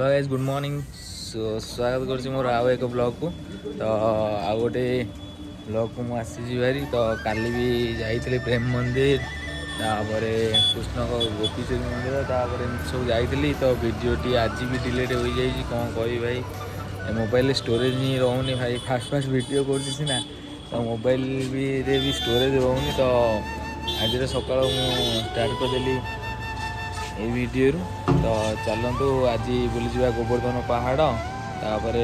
Guys good morning स्वागत कर मोर आउ एक ब्लॉग को तो आउ गोटे ब्लॉग को मुझे भारी तो काली भी जाइए प्रेम मंदिर तापर कृष्ण गोपीचंद मंदिर तापर सब जाइली तो वीडियोटी आज भी डिलीट हो जाए कौन कह भाई मोबाइल स्टोरेज ही रोनी भाई फास्ट फास्ट वीडियो करना तो मोबाइल भी स्टोरेज रोनी तो आज सकाल मुझे स्टार्ट करदेली ये वीडियो तो चलतु आज बुली गोवर्धन पहाड़ तापर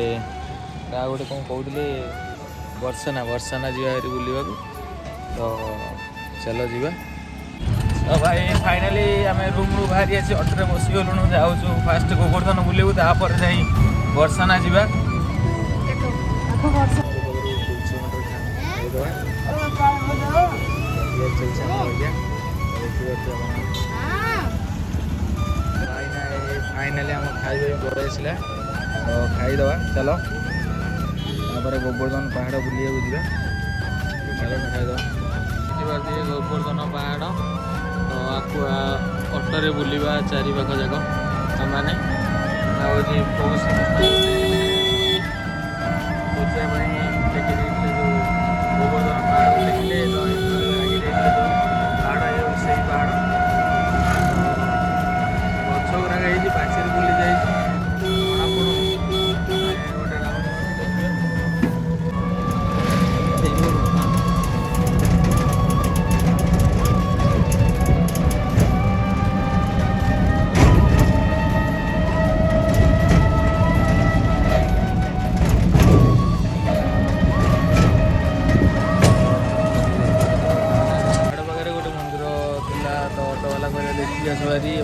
गोटे कौन कहते बर्षाना जी बुलवा तो चलो जीवा तो भाई फाइनाली आम रूम रू बाहरी आसी अटोरे बसीगलुँ जाऊँ फास्ट गोवर्धन बुलेबू तापर जा बर्षाना जी फाइनाली आम खाଇବା पड़े आसला तो खाईदे चलो तापर गोवर्धन पहाड़ बुलिया जा चलो खाईदे गोवर्धन पहाड़ तो आपको अटोरे बुलवा चारि पाख जाक मैंने गोवर्धन पहाड़ देखिले पहाड़ से पहाड़ गछ गुराक पाचेरी बुली जाए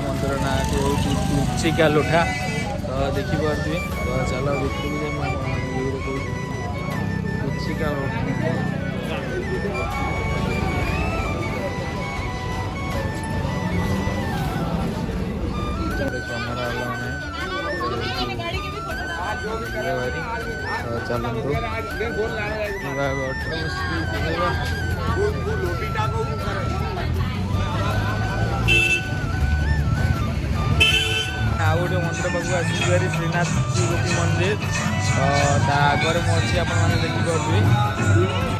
मंदिर ना चिका लोठा तो देखिपे तो चलो चिका कैमरा चलते आ गोटे मंदिर पाक आसि श्रीनाथ गोपी मंदिर तो आगे मुझे आपने देखिपे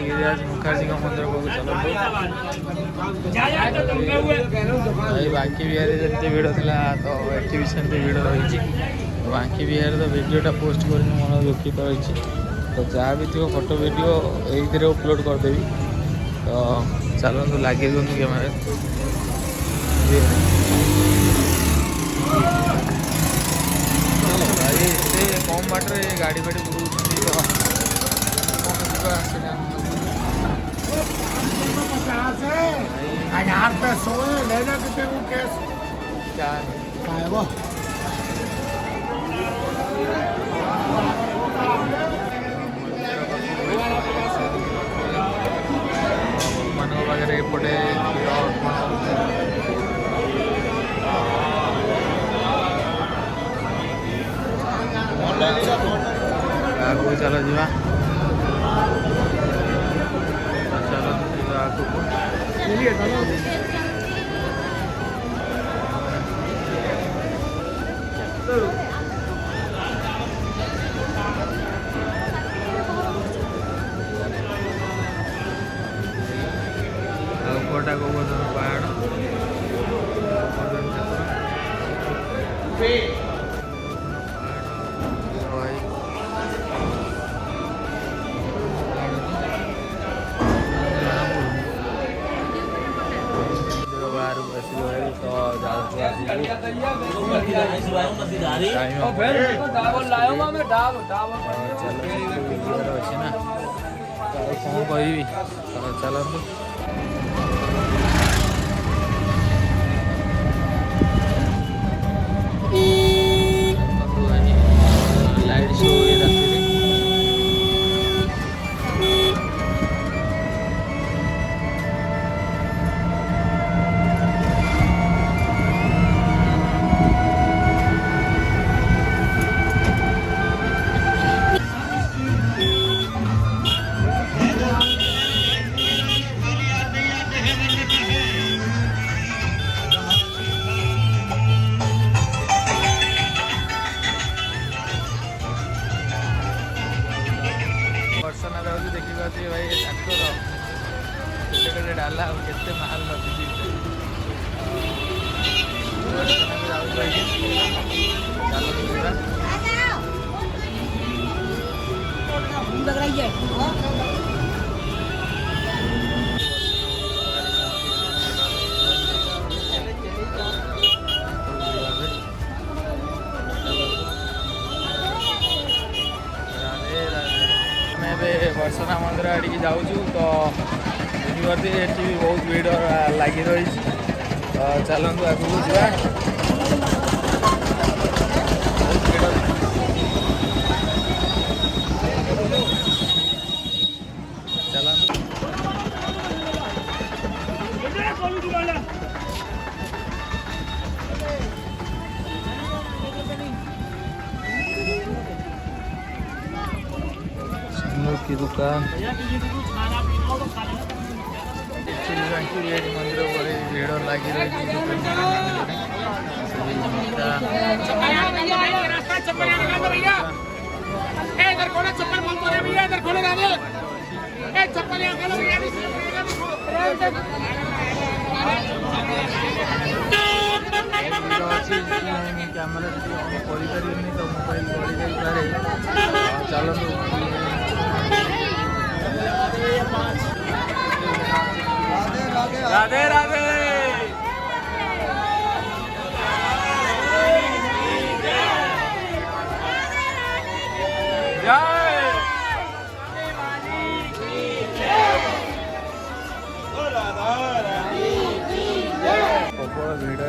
गिरिराज मुखर्जी मंदिर को चलते बांकी बिहार जमी भिड़ था तो ये भी सेमती भिड़ रही बांकी बिहार तो वीडियोटा पोस्ट कर मन दुखित रही तो जहाँ भी थी फोटो वीडियो ये अपलोड करदेवी तो चलते लगे दिखाँ कैमेरा भाई एत कम बाटर गाड़ी फाड़ी बुलाऊँ हजार पे सोए लेना कितने को कैश क्या है वो मन वगैरह एपटे आगू चलो जीवा चलो आगू कोटा गोवर्धन पहाड़ कौन कह चलते लाइट शो ବର୍ଷନା ଯାଉଛି ଦେଖିପାରୁଛି ଭାଇ ଟ୍ରାକ୍ଟର କେତେ କେତେ ଡାଲା ଆଉ କେତେ ମାଲ ଲଦିଛି ଯାଉଛି ଭାଇ ଚାଲନ୍ତୁ ଯିବା। ବର୍ଷନା ମନ୍ଦିର ଆଡ଼ିକି ଯାଉଛୁ ତ ଦେଖିପାରୁଥିବେ ଏଠି ବି ବହୁତ ଭିଡ଼ ଲାଗି ରହିଛି ତ ଚାଲନ୍ତୁ ଆଗକୁ ଯିବା। ବହୁତ ଭିଡ଼ ଚାଲନ୍ତୁ। की दुकान मंदिर बड़े भीड़ लगी रही कैमेरा तो मोबाइल गड़ी जापे चलते राधे राधे प्रबल भिड़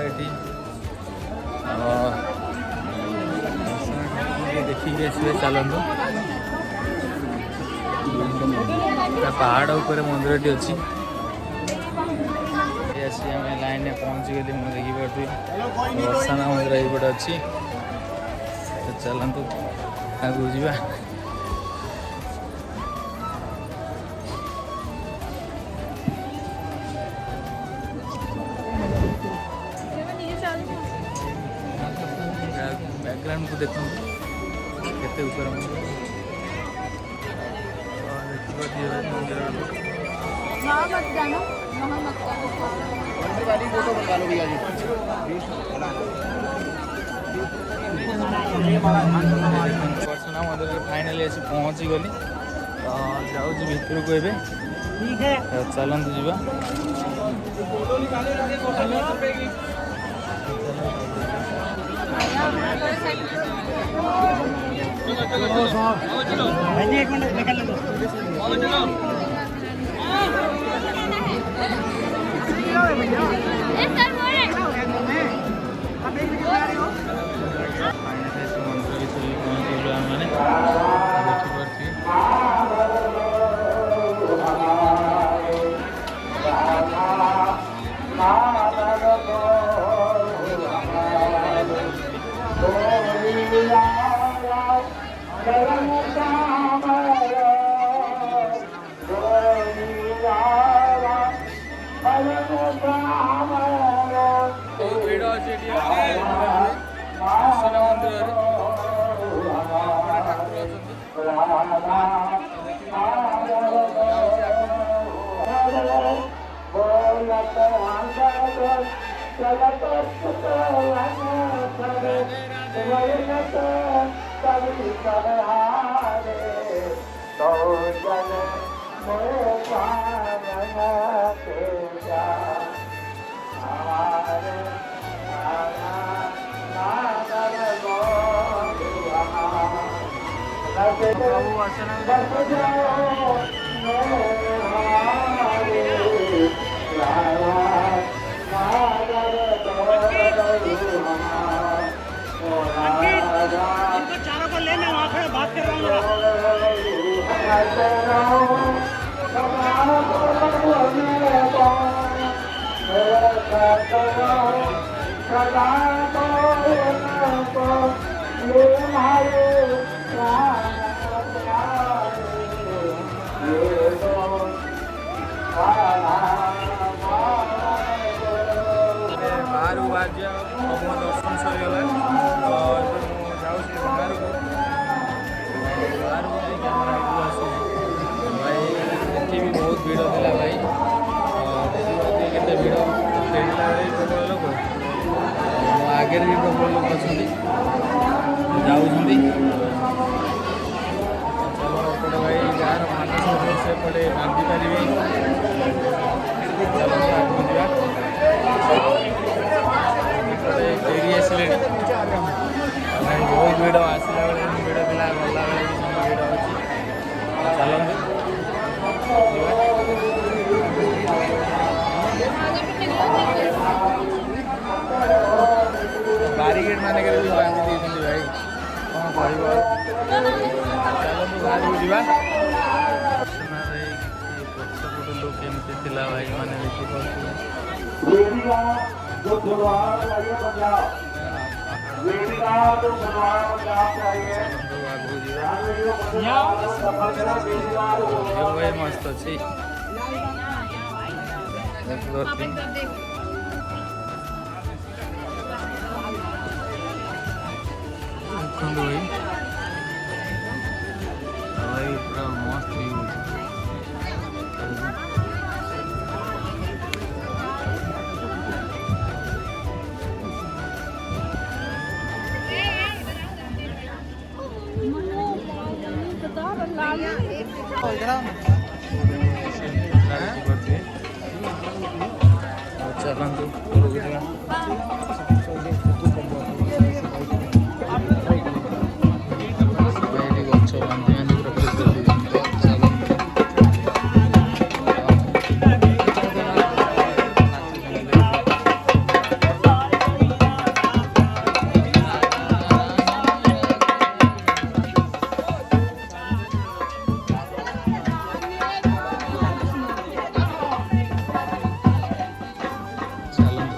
ये देखिए आसवे चलतु पहाड़ ऊपर मंदिर अच्छी आम लाइन में पहुँची गली मुझे देखिपी वर्षना मंदिर ये अच्छी तो चलतु आगू जा। बैकग्राउंड को देखो केते ऊपर मंदिर मंदिर वर्षना मंदिर फाइनाली आसी पहुँची गली तो जाऊँ भितर को एबे चलतु जीवा। ଭିଡ଼ ଅଛି ଏଠି ବର୍ଷନା ମନ୍ଦିରରେ प्रभु वर्षना चारों को लेना वहाँ खड़े बात कर रहा बाहर बाज्य प्रभु दर्शन सरीगला तो जाऊँ बाहर को कैमरा आस ଭିଡ଼ ଥିଲା ଭାଇ। ଦେଖିପାରୁଥିବେ କେତେ ଭିଡ଼, ଫେରିଲା ବେଳେ ବି ପ୍ରବଳ ଲୋକ, ମୋ ଆଗରେ ବି ପ୍ରବଳ ଲୋକ ଅଛନ୍ତି ଯାଉଛନ୍ତି। ଚାଲ ଏପଟେ ଭାଇ ଗାଁର ମାନସ ସେପଟେ ବାନ୍ଧି ପାରିବି। ଚାଲ ଆଗକୁ ଯିବା। ଏପଟେ ଫେରି ଆସିଲେଣି ଭାଇ, ବହୁତ ଭିଡ଼। ଆସିଲା ବେଳେ ବି ଭିଡ଼ ଥିଲା, ଗଲାବେଳେ ବି ସେମିତି ଭିଡ଼ ଅଛି। ଚାଲନ୍ତୁ ଯିବା। ବାରିଗେଟ୍ ମାନଙ୍କରେ ବି ବାନ୍ଧି ଦେଇଛନ୍ତି ଭାଇ, କ'ଣ କହିବ ଆଉ। ଚାଲନ୍ତୁ ବାହାରକୁ ଯିବା। ଭାଇ ପଛପଟୁ ଲୋକ କେମିତି ଥିଲା ଭାଇ, ମାନେ ଦେଖିପାରୁଥିବେ। ଆଗକୁ ଯିବା। ଭାଇ ମସ୍ତ ଅଛି ଦେଖିପାରୁଥିବେ। ଦେଖନ୍ତୁ ଭାଇ, ଭାଇ ପୁରା ମସ୍ତ ଭିଉ ଅଛି। ଚାଲନ୍ତୁ ଉପରକୁ ଯିବା। ଏଠି ଗଛ ବାନ୍ଧି ବାନ୍ଧି ପୁରା ଫୁଲ ଦେଇଛନ୍ତି। ଚାଲନ୍ତୁ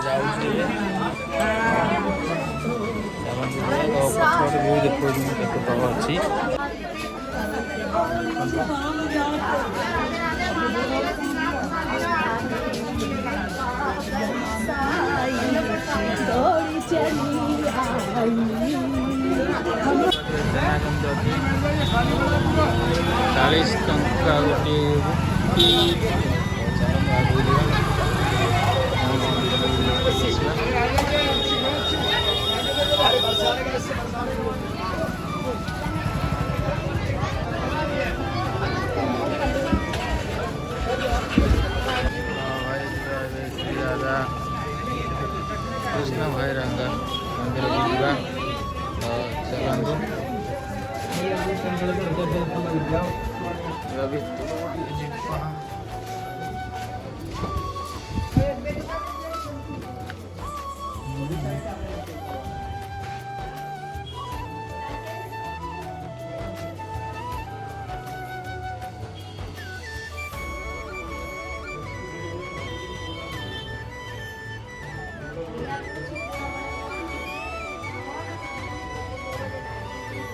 ଯାଉଛି ପଛପଟେ ଭିଉ ଦେଖାଉଛି ମୁଁ କେତେ ତଳ ଅଛି। କେମିତି ଅଛି 40 ଟଙ୍କା ଗୋଟିଏ। ଚାଲନ୍ତୁ ଆଗକୁ ଯିବା। ଶ୍ରୀ ରାଧା କୃଷ୍ଣ ଭୈରଙ୍ଗ ମନ୍ଦିରକୁ ଯିବା। ଚାଲନ୍ତୁ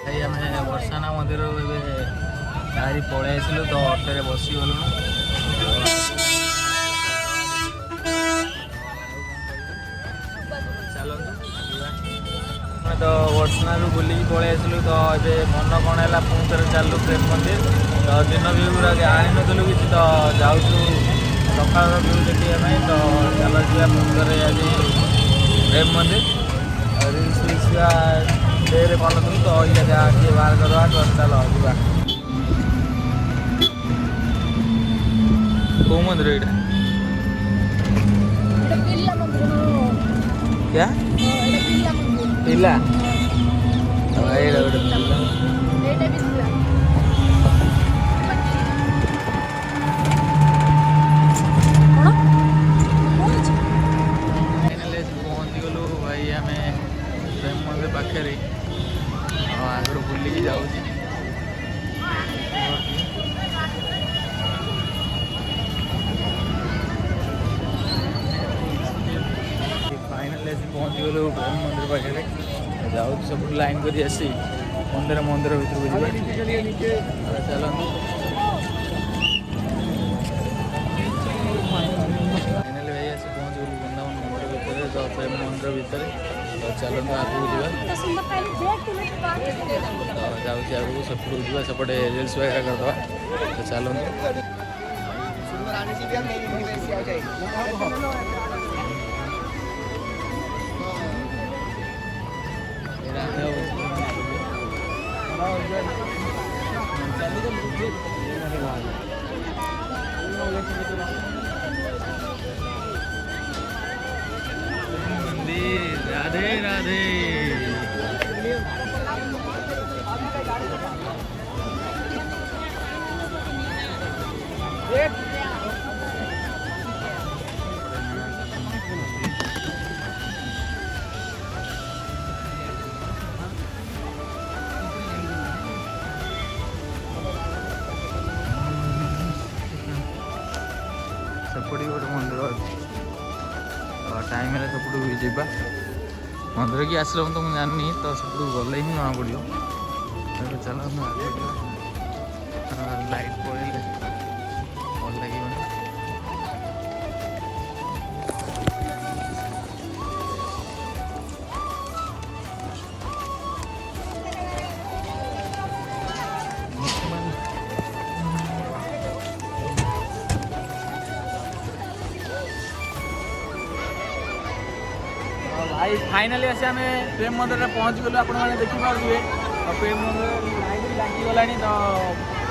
ଭାଇ ଆମେ ବର୍ଷାନା ମନ୍ଦିର ଏବେ ବାହାରି ପଳେଇ ଆସିଲୁ ତ ଅଟୋରେ ବସିଗଲୁଣୁ। ଚାଲନ୍ତୁ ଯିବା। ଆମେ ତ ବର୍ଷାନାରୁ ବୁଲିକି ପଳେଇ ଆସିଲୁ ତ ଏବେ ମନ କ'ଣ ହେଲା ପୁଣି ଥରେ ଚାଲିଲୁ ପ୍ରେମ ମନ୍ଦିର। ତ ଦିନ ଭିଉ ଗୁଡ଼ା ଆଣିନଥିଲୁ କିଛି, ତ ଯାଉଛୁ ସକାଳର ଭିଉ ଦେଖିବା ପାଇଁ। ତ ଚାଲ ଯିବା ପୁଣି ଥରେ ଆଜି ପ୍ରେମ ମନ୍ଦିର। ରିଲ୍ସ ଡେରେ ବନଉଥିଲୁ ତ ଏଇ ଜାଗା ଟିକେ ବାହାର କରିବା। ତ ଚାଲ ଯିବା। କୋଉ ମନ୍ଦିର ଏଇଟା? क्या पिला ଏଇଟା ଗୋଟେ ପିଲା। ପହଞ୍ଚିଗଲୁ ଭାଇ ଆମେ ପ୍ରେମ ମନ୍ଦିର ପାଖରେ। ଆଗରୁ ବୁଲିକି ଯାଉଛି। ଫାଇନାଲି ଆସି ପହଞ୍ଚିଗଲୁ ପ୍ରେମ ମନ୍ଦିର ପାଖରେ। ଯାଉଛି ସବୁଠୁ ଲାଇନ୍ କରି ଆସି ମନ୍ଦିର ଭିତରକୁ ଯିବା। ଚାଲନ୍ତୁ ଫାଇନାଲି ଭାଇ ଆସି ପହଞ୍ଚିଗଲୁ ବୃନ୍ଦାବନ ମନ୍ଦିର ଭିତରେ। ତ ପ୍ରେମ ମନ୍ଦିର मंदिर भितर तो चलते आगू जावा तो जाऊँगी आगू सेपटू जावा सेपटे रिल्स वगैरह करदे तो चलते मंदिर राधे राधे सेपटे गोटे मंदिर अच्छी टाइम है सेपटू जावा मंदिर की आसला तो मुझे जानी तो सेपटू गले ही जना पड़ो चल लाइट पड़े भल लगे भाई फाइनाली आसे आम प्रेम मंदिर में पहुँच गलु आपण मैंने देखिपे तो प्रेम मंदिर लाइट लगिगला तो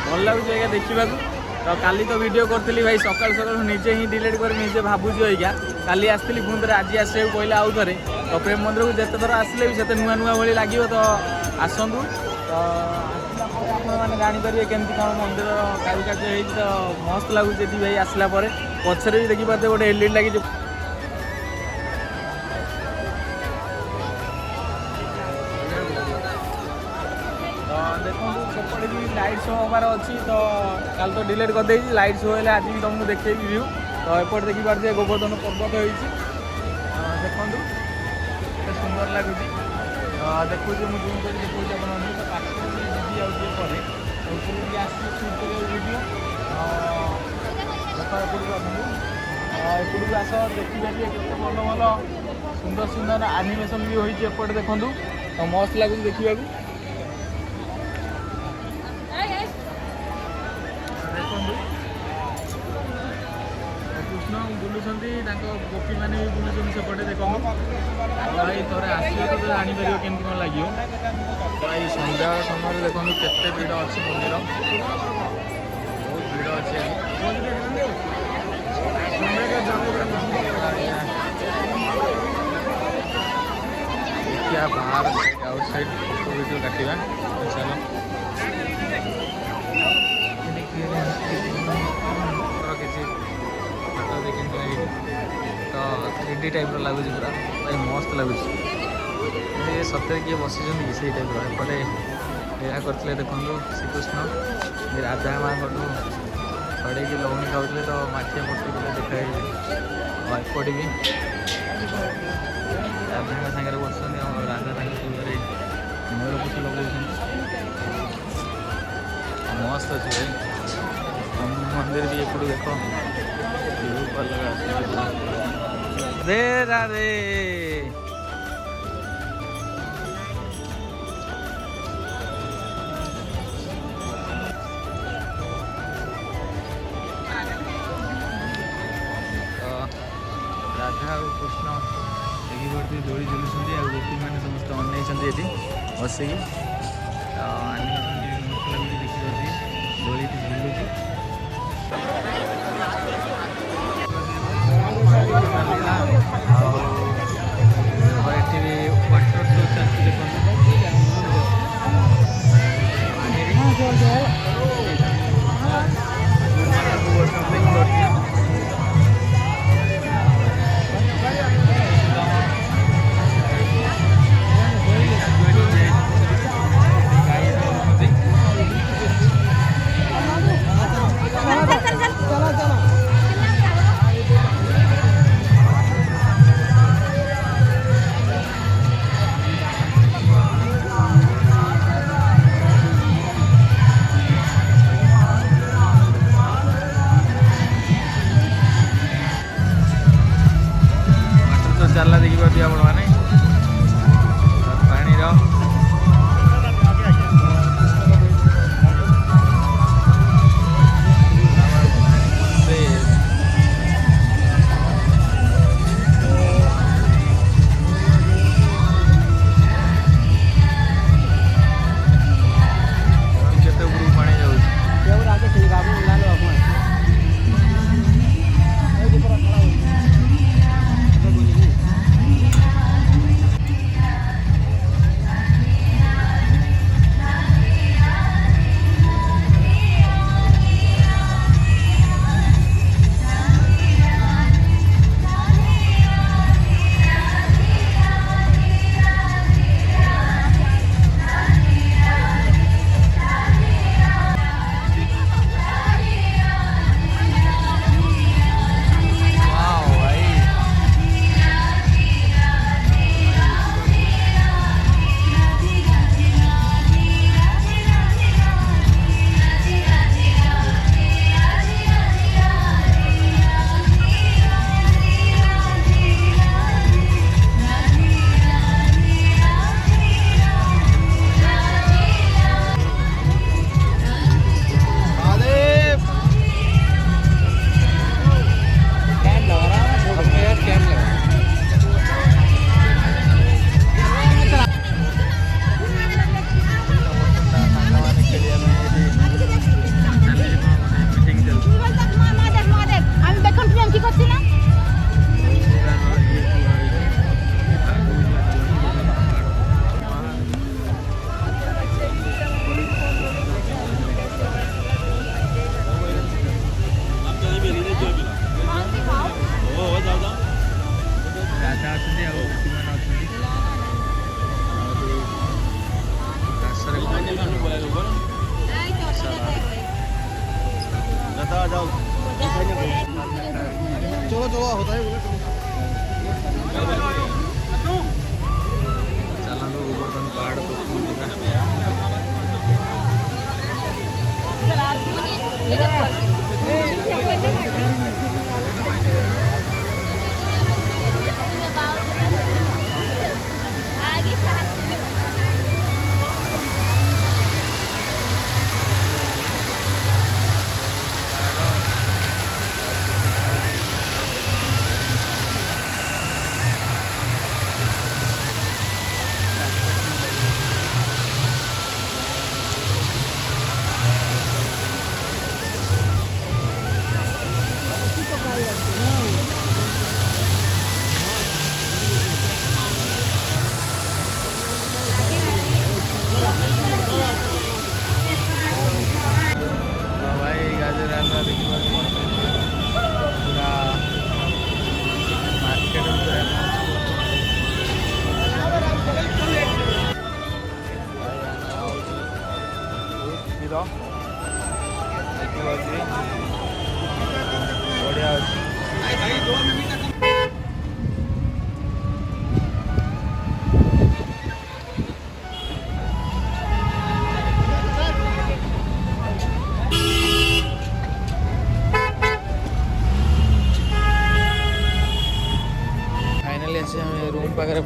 भल लगुच आज्ञा देखा तो काली तो वीडियो करी भाई सकाल सकाल निजे ही डिलीट कर निजे भावुँ आज्ञा काली आसती पुणी थे आज आसो कहले आउ थे तो प्रेम मंदिर को जिते थर आसले भी से नुआ नुआ भाई लगे तो आसतु तो आपने जानीपारे केमती कौन मंदिर कारुकार्य तो मस्त लगुच भाई आसला पछरे भी देखिपारे गोटे एलईडी लगी देखो सेपटे भी लाइट शो हमार अच्छी तो कल तो डिलीट कर दे लाइट शो है आज भी तुमको देखे व्यू तो एपटे देखिपारे गोवर्धन पर्वत होती देखो केते सुंदर लगुच देखुच मुझे जूम कर देखुच तो पाखे जी आगे वीडियो देखो एपटू आस देखिए केते भल भल सुंदर सुंदर आनिमेसन भी होती एपटे देखूँ तो मस्त लगुच देखा कृष्ण बुलूं गोपी मैंने भी बुलूं सेपटे देखो भाई थे आसो तो जापर केमती कौन लगे भाई सन्ध्या समय देखो केते भीड़ अच्छी मंदिर बहुत भीड़ अच्छे क्या बाहर आउटसाइड फोटो वीडियो काटा चलो किसी फोटो देखी तो 3D टाइप लगुच पूरा भाई मस्त लगुच ये सतरे किए बसी से टाइप एपटे यह करते देखो श्रीकृष्ण राधा माँ छड़े लवणी खाते तो माछिया पट्टी देखा एपटे भी राधा सागर बस राधा सुंदर मूल कुछ लगे मस्त अच्छे मंदिर भी एपटू देख रे राधे राधा और कृष्ण देखिए दोड़ी झुलुंट गोपी मैंने समस्त अनई बसिकी देखिए दोड़ी झुलुची ये भी वाटर शो चलती देखो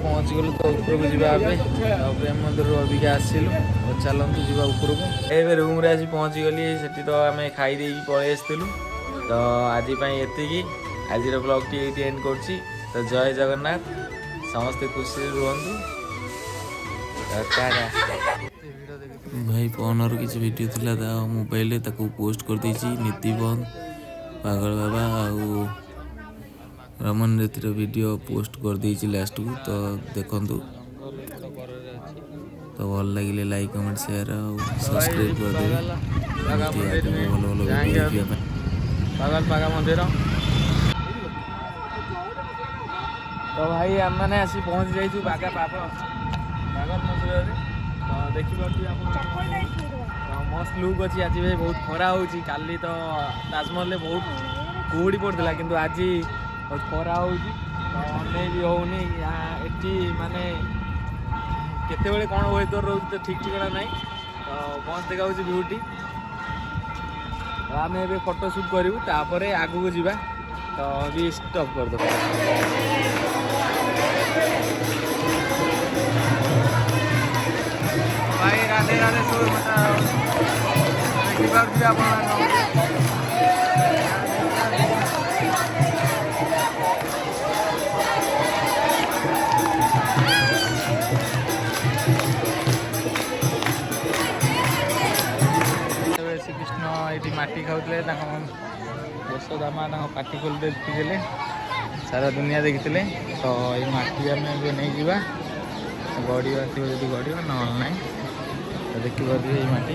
पहुँचीगलु तो उपरକୁ ଯିବା ଏବେ ପ୍ରେମ ମନ୍ଦିରରୁ ଅବିକା ଆସିଲୁ ଚାଲନ୍ତୁ ଯିବା ଉପରକୁ ଏବେ ରୁମ୍ରେ ଆସି ପହଞ୍ଚିଗଲି ସେଠି ତ ଆମେ ଖାଇ ଦେଇକି ପଳେଇ ଆସିଥିଲୁ ତ ଆଜି ପାଇଁ ଏତିକି ଆଜିର ବ୍ଲଗ୍ଟି ଏଇଠି ଏଣ୍ଡ କରୁଛି ତ ଜୟ ଜଗନ୍ନାଥ ସମସ୍ତେ ଖୁସିରେ ରୁହନ୍ତୁ भाई फोन किसी वीडियो थिला मोबाइल पोस्ट कर देछि नीति बंद पागल बाबा आउ रमन रेतिर वीडियो पोस्ट कर देछि लास्ट को तो देखंतु तो भल लगे लाइक कमेंट शेयर और सब्सक्राइब कर देबे पागल पागा मंदिर तो भाई आम मैंने आसी पहुँच जाइए बागा पागल मंदिर तो देखिए मस्त लुक अच्छी आज भाई बहुत खरा होची काली तो ताजमहल बहुत कुहुड़ी पड़ता कि आज बहुत खरा होची भी होनी एटी माने केते बेले कौन वेदर रोज तो ठीक ठिकाना नहीं तो मस्त देखा भ्यूटी तो आम ए फोटो शूट करूँ तापर आगू को जावा तो भी स्टॉप कर दो भाई राधे राधे सब देखिए आप श्रीकृष्ण ये माटी खाऊले यशोदा माँ पाटी खोल देखी सारा दुनिया देखी तो ये माटी आम नहीं जावा गड़िया थी गड़िया ना तो देखिए माटी